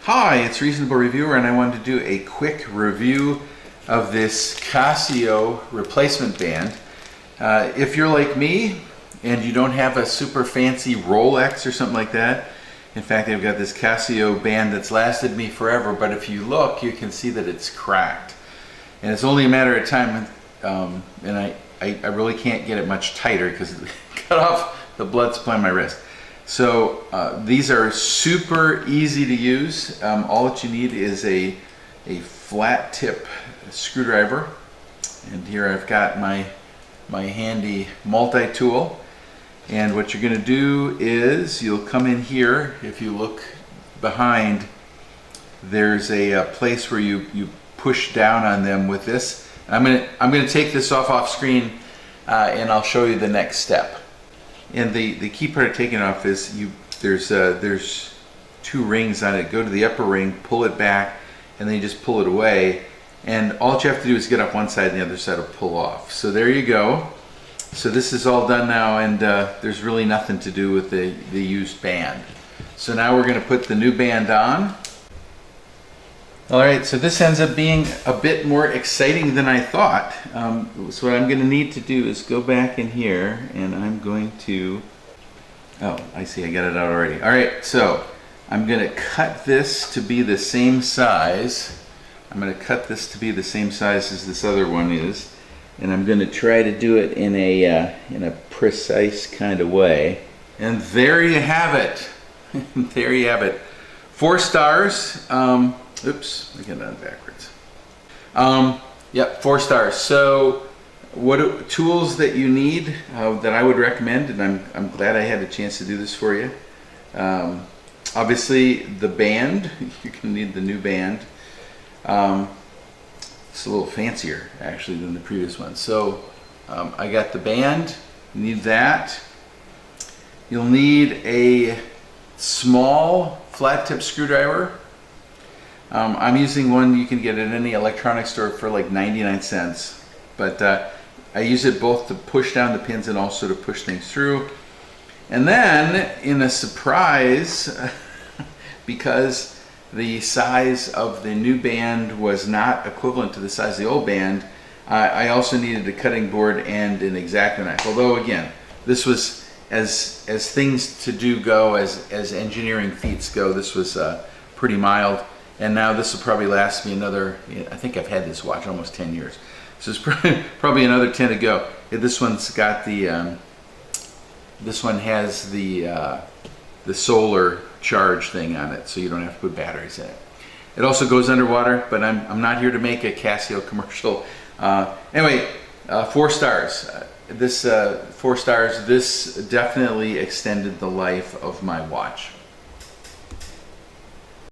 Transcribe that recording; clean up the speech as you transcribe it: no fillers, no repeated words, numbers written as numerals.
Hi, it's Reasonable Reviewer, and I wanted to do a quick review of this Casio replacement band. If you're like me and you don't have a super fancy Rolex or something like that, in fact I've got this Casio band that's lasted me forever, but if you look you can see that it's cracked. And it's only a matter of time, and I really can't get it much tighter because it cut off the blood supply in my wrist. So these are super easy to use. All that you need is a flat tip screwdriver, and here I've got my handy multi-tool. And what you're going to do is you'll come in here. If you look behind, there's a place where you push down on them with this. I'm going to take this off screen, and I'll show you the next step. And the key part of taking it off is there's two rings on it. Go to the upper ring, pull it back, and then you just pull it away. And all you have to do is get up one side and the other side will pull off. So there you go. So this is all done now, and there's really nothing to do with the used band. So now we're going to put the new band on. Alright, so this ends up being a bit more exciting than I thought. So what I'm going to need to do is go back in here, and I'm going to... Oh, I see, I got it out already. Alright, so I'm going to cut this to be the same size. I'm going to cut this to be the same size as this other one is. And I'm going to try to do it in a precise kind of way. And there you have it. There you have it. 4 stars. Oops, I got that backwards. Yep, 4 stars. So, what tools that you need that I would recommend, and I'm glad I had a chance to do this for you. Obviously, the band. You're gonna need the new band. It's a little fancier actually than the previous one. So, I got the band. You need that. You'll need a small flat tip screwdriver. I'm using one you can get at any electronics store for like 99 cents, but I use it both to push down the pins and also to push things through. And then, in a surprise, because the size of the new band was not equivalent to the size of the old band, I also needed a cutting board and an X-Acto knife. Although again, this was, as things to do go, as engineering feats go, this was pretty mild. And now this will probably last me another, I think I've had this watch almost 10 years. So it's probably another 10 to go. This one's got the, this one has the solar charge thing on it, so you don't have to put batteries in it. It also goes underwater, but I'm not here to make a Casio commercial. Anyway, 4 stars. This 4 stars, this definitely extended the life of my watch.